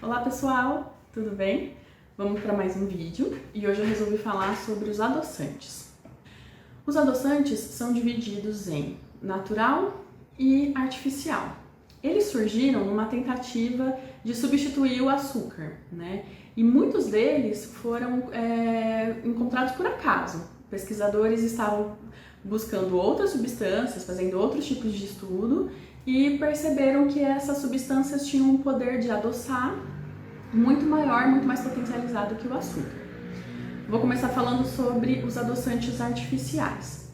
Olá pessoal, tudo bem? Vamos para mais um vídeo e hoje eu resolvi falar sobre os adoçantes. Os adoçantes são divididos em natural e artificial. Eles surgiram numa tentativa de substituir o açúcar, né? E muitos deles foram encontrados por acaso. Pesquisadores estavam buscando outras substâncias, fazendo outros tipos de estudo e perceberam que essas substâncias tinham um poder de adoçar muito maior, muito mais potencializado que o açúcar. Vou começar falando sobre os adoçantes artificiais.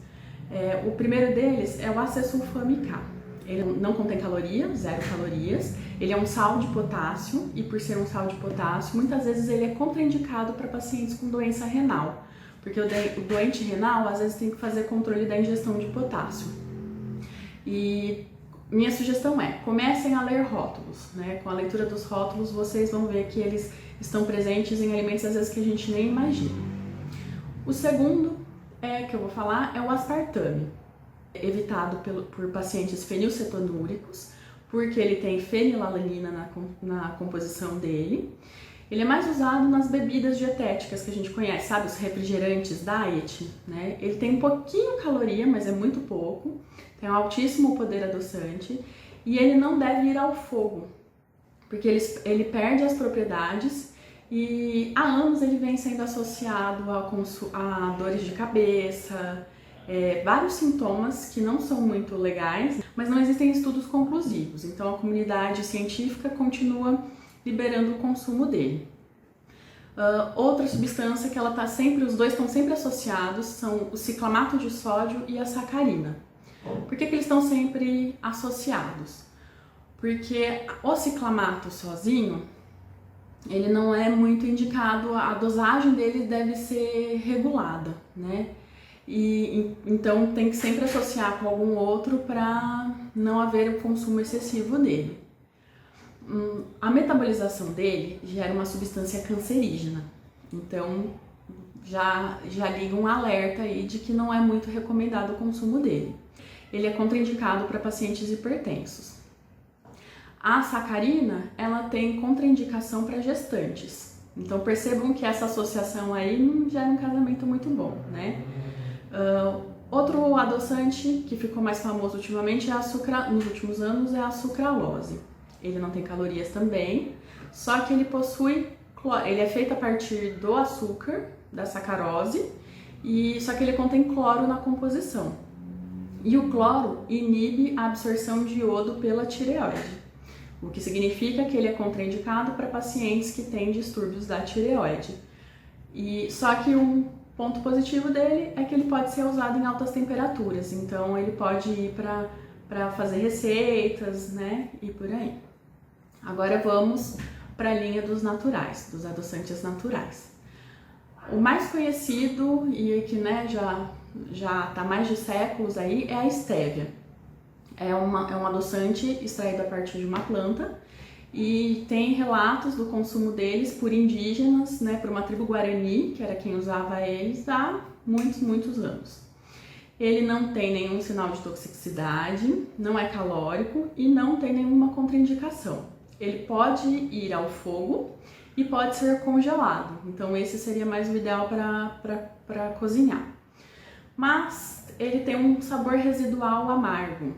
O primeiro deles é o acesulfame K. Ele não contém caloria, 0 calorias. Ele é um sal de potássio e, por ser um sal de potássio, muitas vezes ele é contraindicado para pacientes com doença renal, porque o doente renal às vezes tem que fazer controle da ingestão de potássio. E minha sugestão é, comecem a ler rótulos, né? Com a leitura dos rótulos vocês vão ver que eles estão presentes em alimentos às vezes que a gente nem imagina. O segundo que eu vou falar é o aspartame, evitado por pacientes fenilcetonúricos, porque ele tem fenilalanina na composição dele. Ele é mais usado nas bebidas dietéticas que a gente conhece, sabe? Os refrigerantes diet, né? Ele tem um pouquinho de caloria, mas é muito pouco. Tem um altíssimo poder adoçante e ele não deve ir ao fogo, porque ele perde as propriedades e há anos ele vem sendo associado a dores de cabeça, vários sintomas que não são muito legais, mas não existem estudos conclusivos. Então a comunidade científica continua liberando o consumo dele. Outra substância que os dois estão sempre associados são o ciclamato de sódio e a sacarina. Por que eles estão sempre associados? Porque o ciclamato sozinho, ele não é muito indicado, a dosagem dele deve ser regulada, né? Então tem que sempre associar com algum outro para não haver o consumo excessivo dele. A metabolização dele gera uma substância cancerígena, então já liga um alerta aí de que não é muito recomendado o consumo dele. Ele é contraindicado para pacientes hipertensos. A sacarina, ela tem contraindicação para gestantes. Então percebam que essa associação aí não gera um casamento muito bom, né? Outro adoçante que ficou mais famoso ultimamente nos últimos anos é a sucralose. Ele não tem calorias também, só que ele é feito a partir do açúcar, da sacarose, só que ele contém cloro na composição. E o cloro inibe a absorção de iodo pela tireoide, o que significa que ele é contraindicado para pacientes que têm distúrbios da tireoide. Só que um ponto positivo dele é que ele pode ser usado em altas temperaturas, então ele pode ir para fazer receitas, né, e por aí. Agora vamos para a linha dos naturais, dos adoçantes naturais. O mais conhecido e que, né, já está há mais de séculos aí é a estévia. É um adoçante extraído a partir de uma planta e tem relatos do consumo deles por indígenas, né, por uma tribo guarani, que era quem usava eles há muitos anos. Ele não tem nenhum sinal de toxicidade, não é calórico e não tem nenhuma contraindicação. Ele pode ir ao fogo e pode ser congelado, então esse seria mais o ideal para cozinhar. Mas ele tem um sabor residual amargo.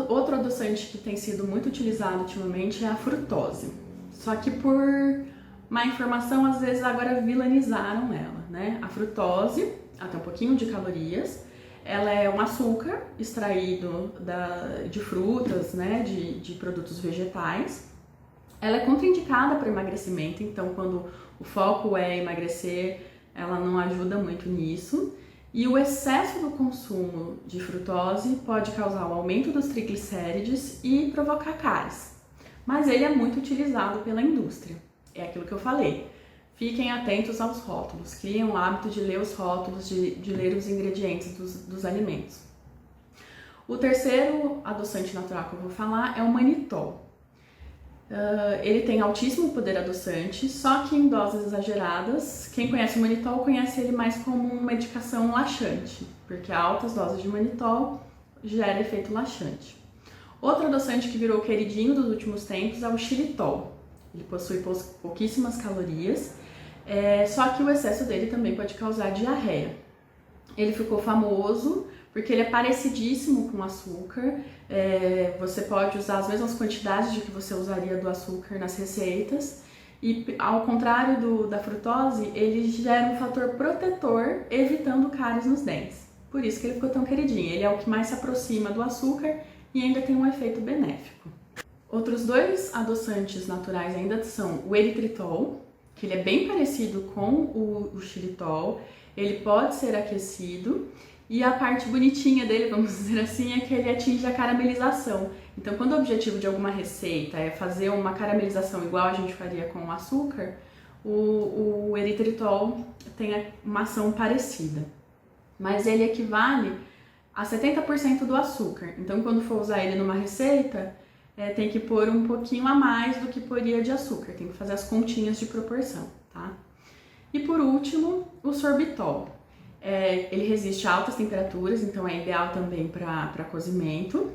Outro adoçante que tem sido muito utilizado ultimamente é a frutose. Só que por má informação, às vezes agora vilanizaram ela, né? A frutose, até um pouquinho de calorias, ela é um açúcar extraído de frutas, né? De produtos vegetais. Ela é contraindicada para emagrecimento, então quando o foco é emagrecer, ela não ajuda muito nisso. E o excesso do consumo de frutose pode causar o aumento dos triglicérides e provocar cáries. Mas ele é muito utilizado pela indústria. É aquilo que eu falei. Fiquem atentos aos rótulos. Criem o hábito de ler os rótulos, de ler os ingredientes dos alimentos. O terceiro adoçante natural que eu vou falar é o manitol. Ele tem altíssimo poder adoçante, só que em doses exageradas. Quem conhece o manitol conhece ele mais como uma medicação laxante, porque altas doses de manitol gera efeito laxante. Outro adoçante que virou queridinho dos últimos tempos é o xilitol. Ele possui pouquíssimas calorias, só que o excesso dele também pode causar diarreia. Ele ficou famoso porque ele é parecidíssimo com açúcar, você pode usar as mesmas quantidades de que você usaria do açúcar nas receitas, e ao contrário da frutose, ele gera um fator protetor, evitando cáries nos dentes. Por isso que ele ficou tão queridinho, ele é o que mais se aproxima do açúcar e ainda tem um efeito benéfico. Outros dois adoçantes naturais ainda são o eritritol, que ele é bem parecido com o xilitol, ele pode ser aquecido e a parte bonitinha dele, vamos dizer assim, é que ele atinge a caramelização. Então, quando o objetivo de alguma receita é fazer uma caramelização igual a gente faria com o açúcar, o eritritol tem uma ação parecida. Mas ele equivale a 70% do açúcar. Então, quando for usar ele numa receita, tem que pôr um pouquinho a mais do que poria de açúcar. Tem que fazer as continhas de proporção, tá? E por último, o sorbitol. Ele resiste a altas temperaturas, então é ideal também para cozimento.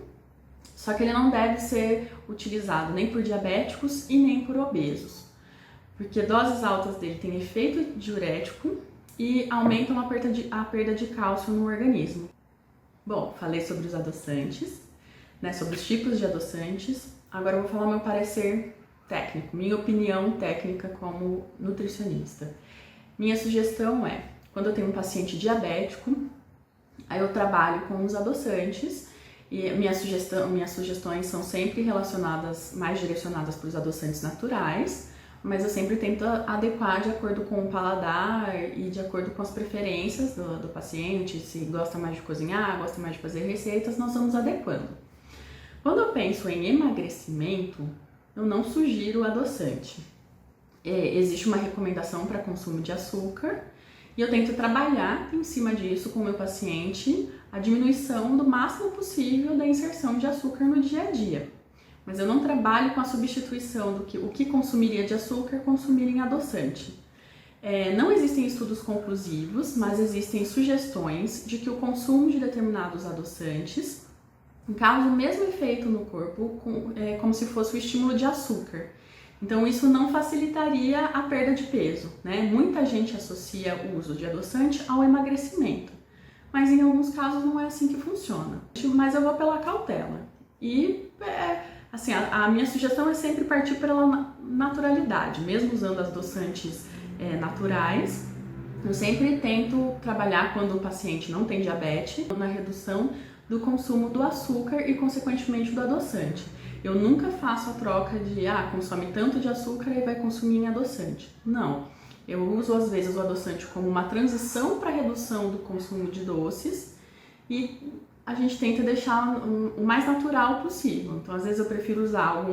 Só que ele não deve ser utilizado nem por diabéticos e nem por obesos. Porque doses altas dele têm efeito diurético e aumentam a perda de cálcio no organismo. Bom, falei sobre os adoçantes, sobre os tipos de adoçantes. Agora eu vou falar meu parecer técnico, minha opinião técnica como nutricionista. Minha sugestão é, quando eu tenho um paciente diabético, aí eu trabalho com os adoçantes e minhas sugestões são sempre mais direcionadas para os adoçantes naturais, mas eu sempre tento adequar de acordo com o paladar e de acordo com as preferências do paciente. Se gosta mais de cozinhar, gosta mais de fazer receitas, nós vamos adequando. Quando eu penso em emagrecimento, eu não sugiro o adoçante. Existe uma recomendação para consumo de açúcar e eu tento trabalhar em cima disso com o meu paciente a diminuição do máximo possível da inserção de açúcar no dia a dia. Mas eu não trabalho com a substituição do que o que consumiria de açúcar, consumir em adoçante. Não existem estudos conclusivos, mas existem sugestões de que o consumo de determinados adoçantes causa o mesmo efeito no corpo, como se fosse o estímulo de açúcar. Então isso não facilitaria a perda de peso, né? Muita gente associa o uso de adoçante ao emagrecimento, mas em alguns casos não é assim que funciona. Mas eu vou pela cautela. E assim, a minha sugestão é sempre partir pela naturalidade, mesmo usando adoçantes naturais. Eu sempre tento trabalhar quando o paciente não tem diabetes, na redução do consumo do açúcar e, consequentemente, do adoçante. Eu nunca faço a troca de, consome tanto de açúcar e vai consumir em adoçante. Não. Eu uso, às vezes, o adoçante como uma transição para a redução do consumo de doces e a gente tenta deixar o mais natural possível. Então, às vezes, eu prefiro usar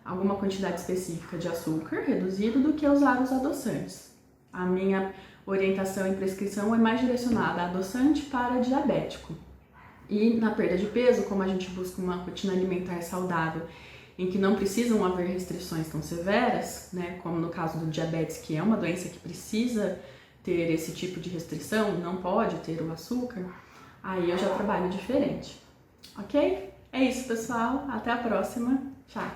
alguma quantidade específica de açúcar reduzido do que usar os adoçantes. A minha orientação e prescrição é mais direcionada a adoçante para diabético. E na perda de peso, como a gente busca uma rotina alimentar saudável, em que não precisam haver restrições tão severas, né, como no caso do diabetes, que é uma doença que precisa ter esse tipo de restrição, não pode ter o açúcar, aí eu já trabalho diferente. Ok? É isso, pessoal. Até a próxima. Tchau!